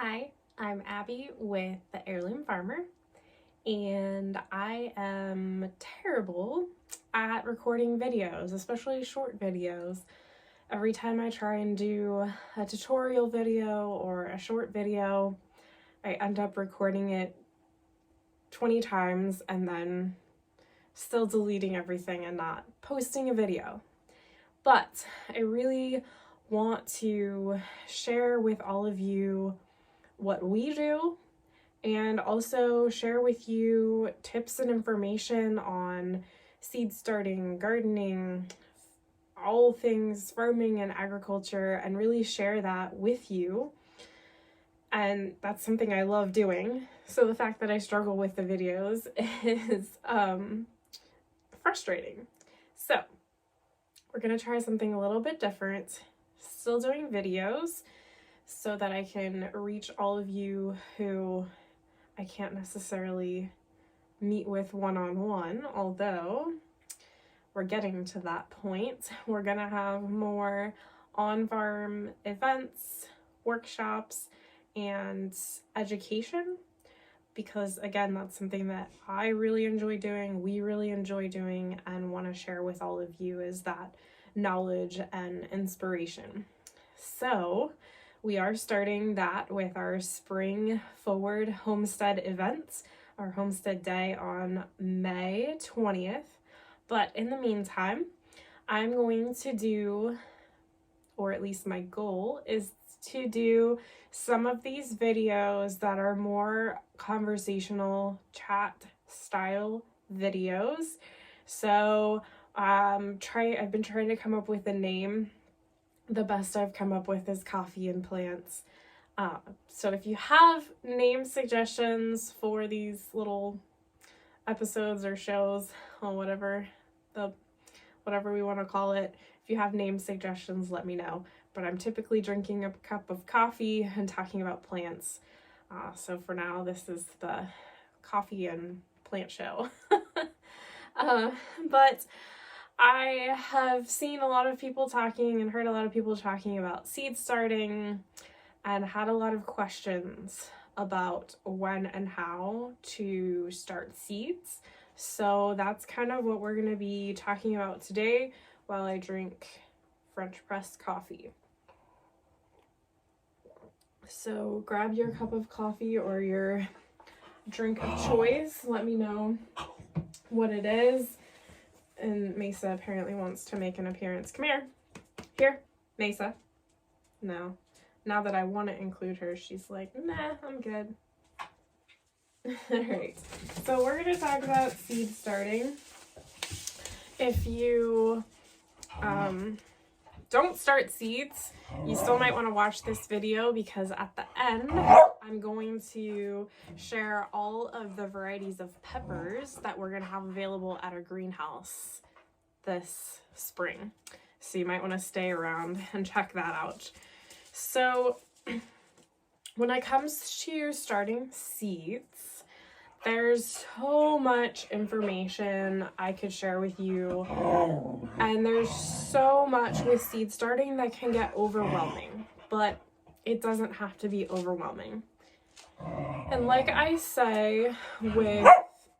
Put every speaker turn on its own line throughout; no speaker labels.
Hi, I'm Abby with the Heirloom Farmer, and I am terrible at recording videos, especially short videos. Every time I try and do a tutorial video or a short video, I end up recording it 20 times and then still deleting everything and not posting a video. But I really want to share with all of you what we do and also share with you tips and information on seed starting, gardening, all things farming and agriculture, and really share that with you. And that's something I love doing. So the fact that I struggle with the videos is frustrating. So we're gonna try something a little bit different. Still doing videos so that I can reach all of you who I can't necessarily meet with one-on-one, although we're getting to that point. We're gonna have more on-farm events, workshops, and education, because again, that's something that I really enjoy doing, we really enjoy doing, and want to share with all of you is that knowledge and inspiration. So we are starting that with our Spring Forward Homestead events, our Homestead Day on May 20th. But in the meantime, I'm going to do, or at least my goal is to do some of these videos that are more conversational chat style videos. So I've been trying to come up with a name. The best I've come up with is Coffee and Plants. So if you have name suggestions for these little episodes or shows, or whatever we want to call it, if you have name suggestions, let me know. But I'm typically drinking a cup of coffee and talking about plants. So for now, this is the Coffee and Plant show. But I have seen a lot of people talking and heard a lot of people talking about seed starting and had a lot of questions about when and how to start seeds. So that's kind of what we're going to be talking about today while I drink French press coffee. So grab your cup of coffee or your drink of choice. Let me know what it is. And Masa apparently wants to make an appearance. Come here. Here, Masa. No. Now that I want to include her, she's like, nah, I'm good. Alright, so we're going to talk about seed starting. If you don't start seeds, you still might want to watch this video, because at the end I'm going to share all of the varieties of peppers that we're going to have available at our greenhouse this spring. So you might want to stay around and check that out. So when it comes to starting seeds, there's so much information I could share with you, and there's so much with seed starting that can get overwhelming, but it doesn't have to be overwhelming. And like I say with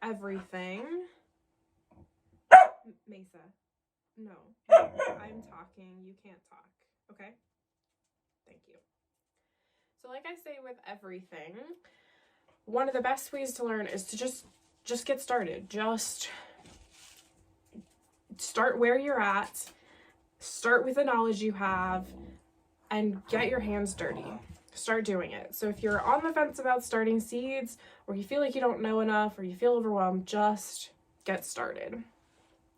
everything, Masa, no, I'm talking, you can't talk, okay? Thank you. So like I say with everything, one of the best ways to learn is to just get started. Just start where you're at, start with the knowledge you have, and get your hands dirty. Start doing it. So if you're on the fence about starting seeds, or you feel like you don't know enough, or you feel overwhelmed, just get started.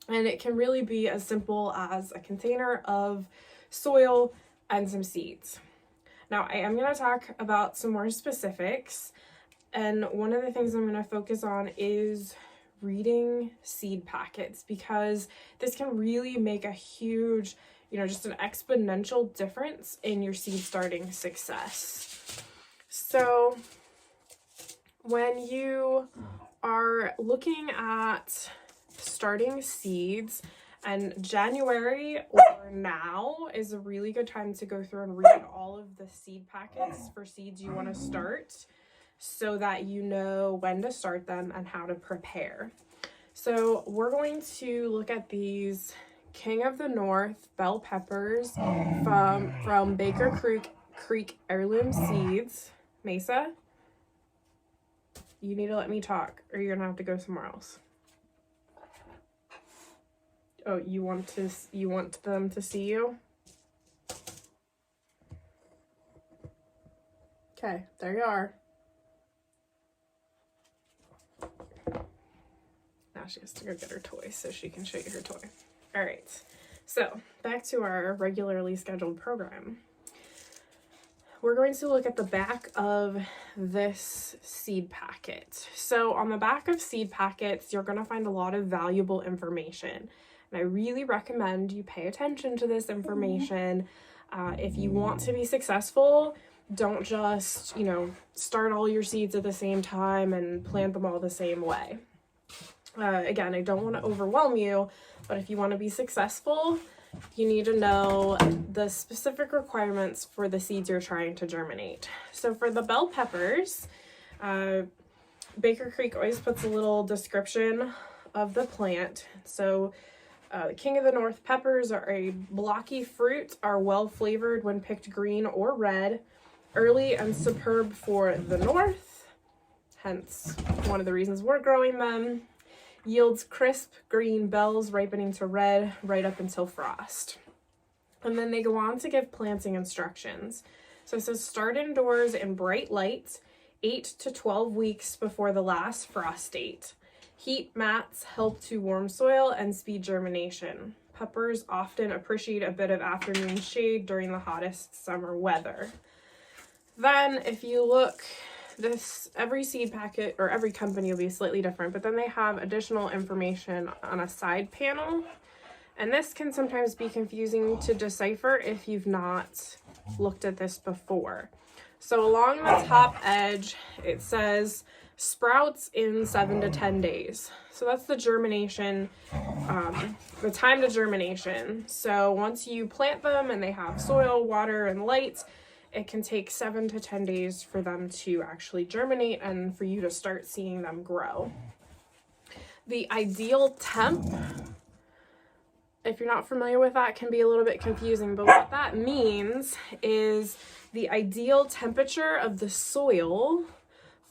And it can really be as simple as a container of soil and some seeds. Now, I am going to talk about some more specifics. And one of the things I'm going to focus on is reading seed packets, because this can really make a huge, just an exponential difference in your seed starting success. So when you are looking at starting seeds And January or now is a really good time to go through and read all of the seed packets for seeds you want to start, so that you know when to start them and how to prepare. So we're going to look at these King of the North bell peppers from Baker Creek Heirloom Seeds. Masa, you need to let me talk or you're gonna have to go somewhere else. Oh, you want them to see you? Okay, there you are. Now she has to go get her toy so she can show you her toy. All right, so back to our regularly scheduled program. We're going to look at the back of this seed packet. So on the back of seed packets, you're going to find a lot of valuable information. And I really recommend you pay attention to this information. If you want to be successful, don't just, start all your seeds at the same time and plant them all the same way. Again, I don't want to overwhelm you, but if you want to be successful, you need to know the specific requirements for the seeds you're trying to germinate. So for the bell peppers, Baker Creek always puts a little description of the plant. So King of the North peppers are a blocky fruit, are well flavored when picked green or red, early and superb for the north, hence one of the reasons we're growing them. Yields crisp green bells ripening to red right up until frost. And then they go on to give planting instructions. So it says start indoors in bright light 8 to 12 weeks before the last frost date. Heat mats help to warm soil and speed germination. Peppers often appreciate a bit of afternoon shade during the hottest summer weather. Then if you look, every seed packet or every company will be slightly different, but then they have additional information on a side panel. And this can sometimes be confusing to decipher if you've not looked at this before. So along the top edge, it says sprouts in 7 to 10 days. So that's the germination, the time to germination. So once you plant them and they have soil, water, and light, it can take 7 to 10 days for them to actually germinate and for you to start seeing them grow. The ideal temp, if you're not familiar with that, can be a little bit confusing, but what that means is the ideal temperature of the soil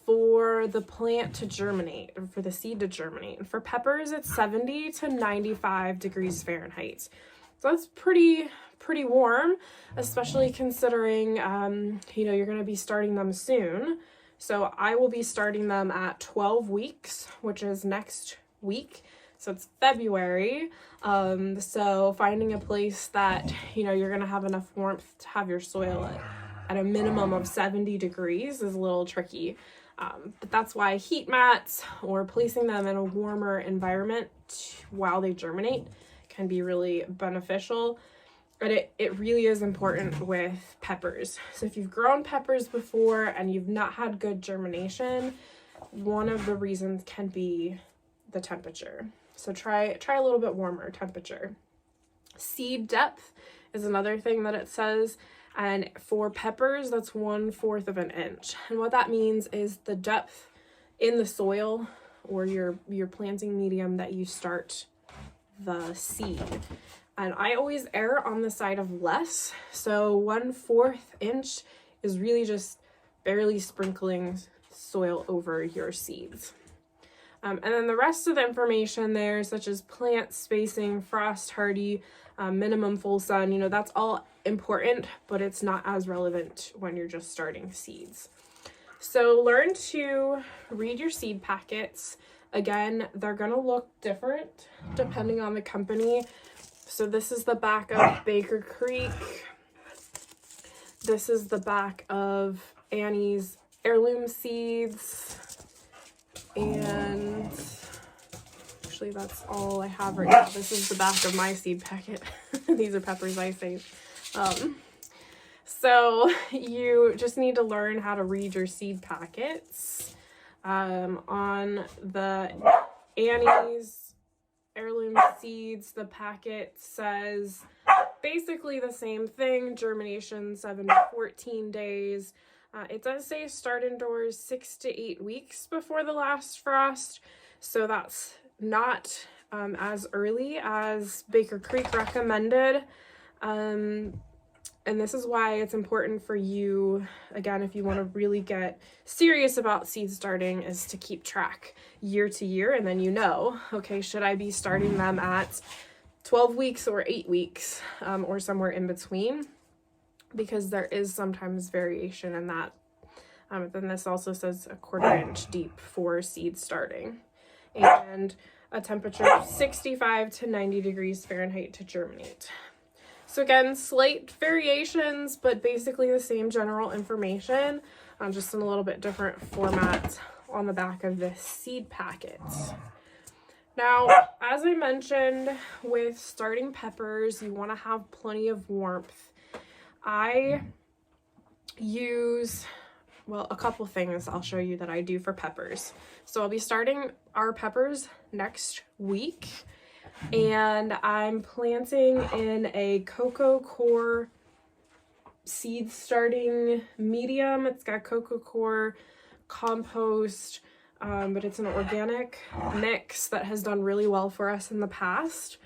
for the plant to germinate, or for the seed to germinate. And for peppers, it's 70 to 95 degrees Fahrenheit. So that's pretty warm, especially considering, you're going to be starting them soon. So I will be starting them at 12 weeks, which is next week. So it's February. So finding a place that, you're going to have enough warmth to have your soil at a minimum of 70 degrees is a little tricky. But that's why heat mats or placing them in a warmer environment while they germinate can be really beneficial. But it really is important with peppers. So if you've grown peppers before and you've not had good germination, one of the reasons can be the temperature. So try a little bit warmer temperature. Seed depth is another thing that it says. And for peppers, that's 1/4 of an inch. And what that means is the depth in the soil or your planting medium that you start the seed. And I always err on the side of less. So 1/4 inch is really just barely sprinkling soil over your seeds. And then the rest of the information there, such as plant spacing, frost hardy, minimum full sun, that's all important, but it's not as relevant when you're just starting seeds. So learn to read your seed packets. Again, they're going to look different depending on the company. So this is the back of Baker Creek. This is the back of Annie's Heirloom Seeds. And actually that's all I have right now. This is the back of my seed packet. These are peppers I saved. So you just need to learn how to read your seed packets. On the Annie's heirloom seeds. The packet says basically the same thing, germination 7 to 14 days. It does say start indoors 6 to 8 weeks before the last frost, so that's not as early as Baker Creek recommended. And this is why it's important for you, again, if you want to really get serious about seed starting, is to keep track year to year, and then you know, okay, should I be starting them at 12 weeks or 8 weeks, or somewhere in between, because there is sometimes variation in that. Then this also says a 1/4 inch deep for seed starting, and a temperature of 65 to 90 degrees Fahrenheit to germinate. So again, slight variations, but basically the same general information, just in a little bit different format on the back of this seed packet. Now, as I mentioned, with starting peppers, you want to have plenty of warmth. I use, well, a couple things I'll show you that I do for peppers. So I'll be starting our peppers next week, and I'm planting in a cocoa core seed starting medium. It's got cocoa core, compost, but it's an organic mix that has done really well for us in the past.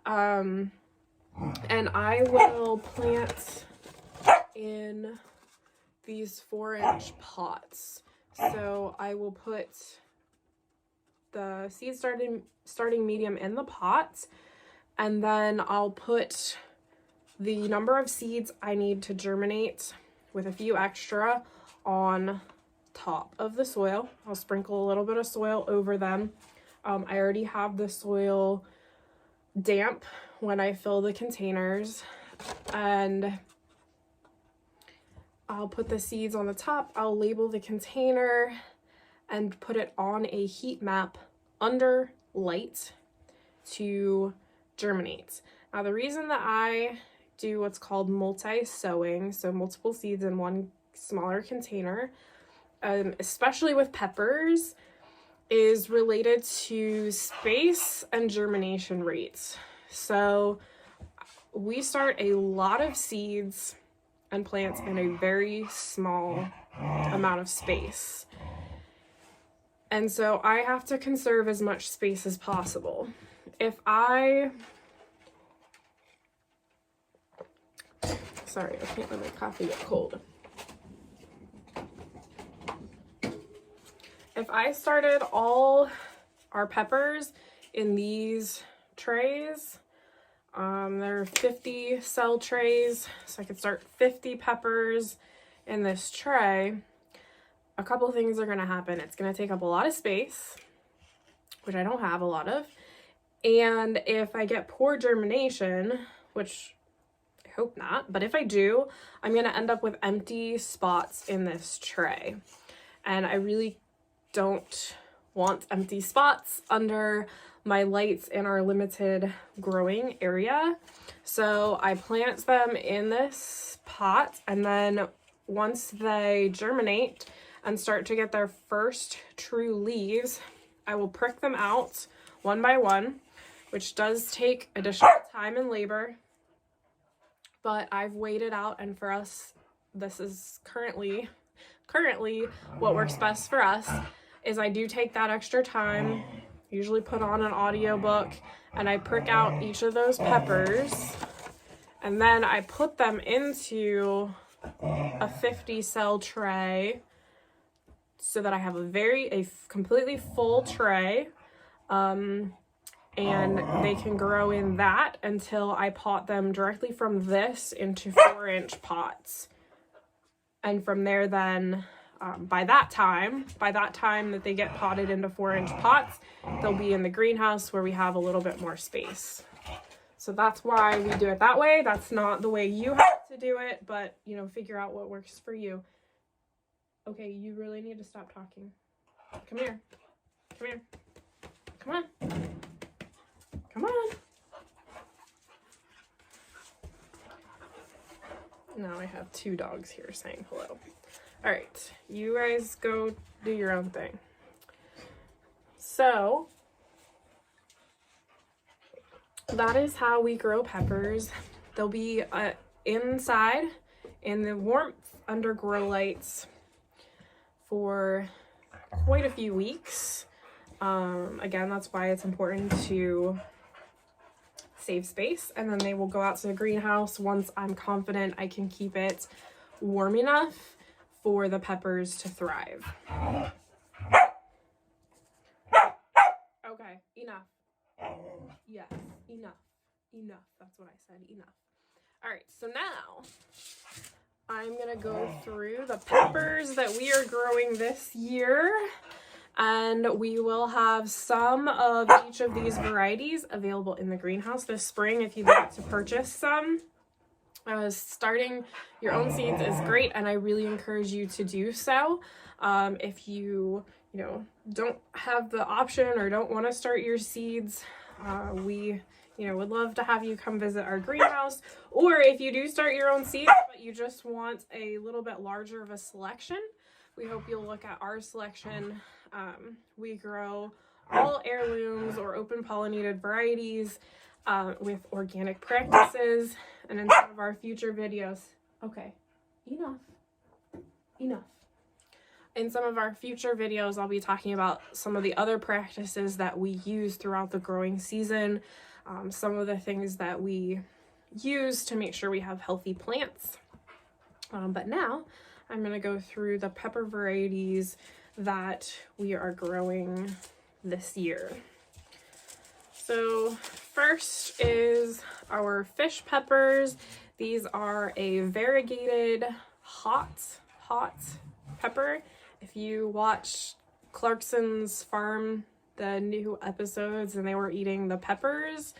And I will plant in these 4-inch pots. So I will put the seed starting medium in the pot, and then I'll put the number of seeds I need to germinate with a few extra on top of the soil. I'll sprinkle a little bit of soil over them. I already have the soil damp when I fill the containers, and I'll put the seeds on the top. I'll label the container and put it on a heat map under light to germinate. Now, the reason that I do what's called multi-sowing, so multiple seeds in one smaller container, especially with peppers, is related to space and germination rates. So we start a lot of seeds and plants in a very small amount of space. And so I have to conserve as much space as possible. Sorry, I can't let my coffee get cold. If I started all our peppers in these trays, there are 50 cell trays, so I could start 50 peppers in this tray. A couple things are going to happen. It's going to take up a lot of space, which I don't have a lot of. And if I get poor germination, which I hope not, but if I do, I'm going to end up with empty spots in this tray. And I really don't want empty spots under my lights in our limited growing area. So I plant them in this pot, and then once they germinate and start to get their first true leaves, I will prick them out one by one, which does take additional time and labor, but I've waited out, and for us, this is currently what works best for us, is I do take that extra time, usually put on an audiobook, and I prick out each of those peppers, and then I put them into a 50 cell tray so that I have a completely full tray, and they can grow in that until I pot them directly from this into 4-inch pots. And from there then, by that time that they get potted into 4-inch pots, they'll be in the greenhouse where we have a little bit more space. So that's why we do it that way. That's not the way you have to do it, but, you know, figure out what works for you. Okay, you really need to stop talking. Come here. Come here. Come on. Come on. Now I have 2 dogs here saying hello. All right, you guys go do your own thing. So that is how we grow peppers. They'll be inside in the warmth under grow lights for quite a few weeks. Again, that's why it's important to save space, and then they will go out to the greenhouse once I'm confident I can keep it warm enough for the peppers to thrive. Okay, enough. Yes, enough. That's what I said, enough. All right, so now I'm gonna go through the peppers that we are growing this year, and we will have some of each of these varieties available in the greenhouse this spring if you'd like to purchase some. Starting your own seeds is great, and I really encourage you to do so. If you don't have the option or don't want to start your seeds, we would love to have you come visit our greenhouse. Or if you do start your own seeds, but you just want a little bit larger of a selection, we hope you'll look at our selection. We grow all heirlooms or open pollinated varieties with organic practices. And in some of our future videos, okay, enough. In some of our future videos, I'll be talking about some of the other practices that we use throughout the growing season, some of the things that we use to make sure we have healthy plants. But now I'm going to go through the pepper varieties that we are growing this year. So first is our fish peppers. These are a variegated hot pepper. If you watch Clarkson's Farm, the new episodes, and they were eating the peppers,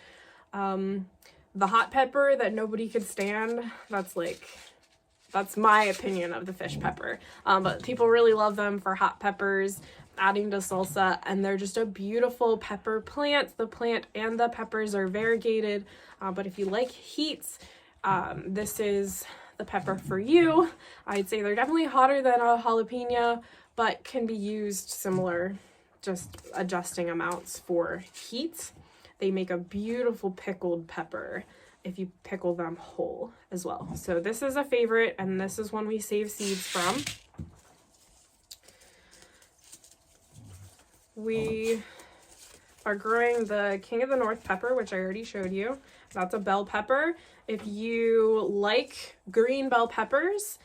the hot pepper that nobody could stand, that's my opinion of the fish pepper. But people really love them for hot peppers, adding to salsa, and they're just a beautiful pepper plant. The plant and the peppers are variegated, but if you like heat, this is the pepper for you. I'd say they're definitely hotter than a jalapeno, but can be used similar, just adjusting amounts for heat. They make a beautiful pickled pepper if you pickle them whole as well. So this is a favorite, and this is one we save seeds from. We are growing the King of the North pepper, which I already showed you. That's a bell pepper. If you like green bell peppers,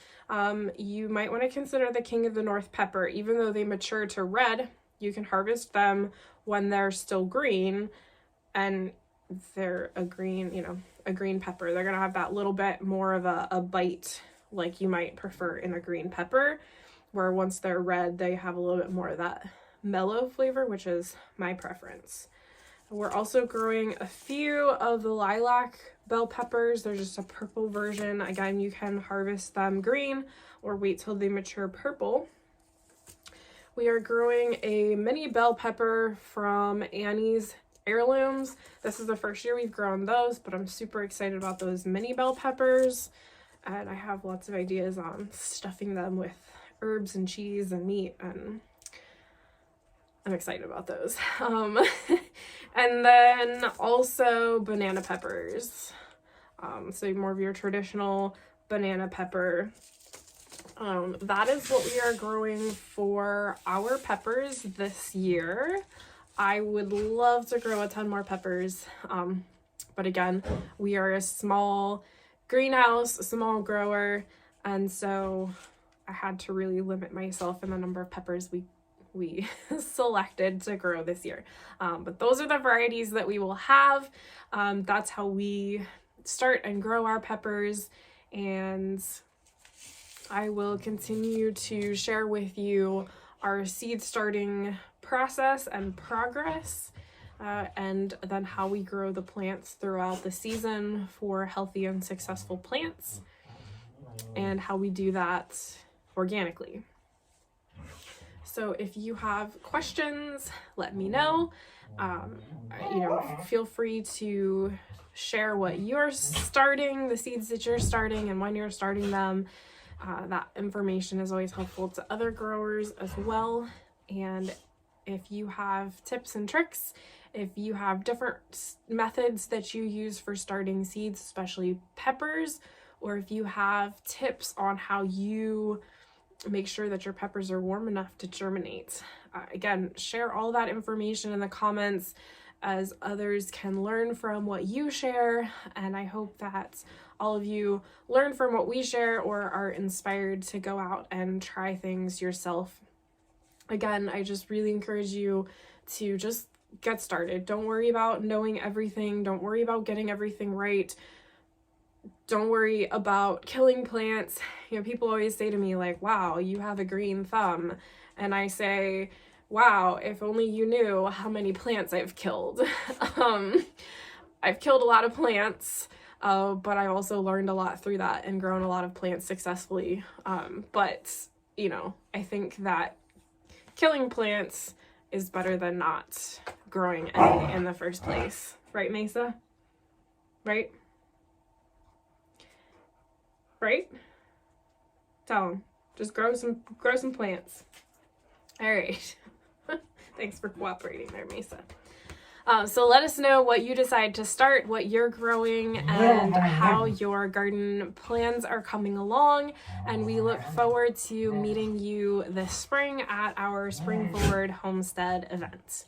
you might want to consider the King of the North pepper. Even though they mature to red, you can harvest them when they're still green, and they're a green pepper. They're going to have that little bit more of a bite like you might prefer in a green pepper, where once they're red, they have a little bit more of that mellow flavor, which is my preference. We're also growing a few of the lilac bell peppers. They're just a purple version. Again, you can harvest them green or wait till they mature purple. We are growing a mini bell pepper from Annie's Heirlooms. This is the first year we've grown those, but I'm super excited about those mini bell peppers, and I have lots of ideas on stuffing them with herbs and cheese and meat, and I'm excited about those. And then also banana peppers. So more of your traditional banana pepper. That is what we are growing for our peppers this year. I would love to grow a ton more peppers. But again, we are a small greenhouse, a small grower, and so I had to really limit myself in the number of peppers we selected to grow this year. But those are the varieties that we will have. That's how we start and grow our peppers, and I will continue to share with you our seed starting process and progress, and then how we grow the plants throughout the season for healthy and successful plants, and how we do that organically. So if you have questions, let me know. Feel free to share what you're starting, the seeds that you're starting, and when you're starting them. That information is always helpful to other growers as well. And if you have tips and tricks, if you have different methods that you use for starting seeds, especially peppers, or if you have tips on how you make sure that your peppers are warm enough to germinate. Again, share all that information in the comments as others can learn from what you share, and I hope that all of you learn from what we share or are inspired to go out and try things yourself. Again, I just really encourage you to just get started. Don't worry about knowing everything. Don't worry about getting everything right. Don't worry about killing plants. You know, people always say to me like, wow, you have a green thumb. And I say, wow, if only you knew how many plants I've killed. I've killed a lot of plants, but I also learned a lot through that and grown a lot of plants successfully. But, you know, I think that killing plants is better than not growing any in the first place. Right, Masa? Right? Right? Tell them. Just grow some plants. All right. Thanks for cooperating there, Masa. So let us know what you decide to start, what you're growing, and how your garden plans are coming along. And we look forward to meeting you this spring at our Spring Forward Homestead event.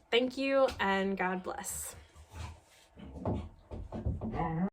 Thank you, and God bless.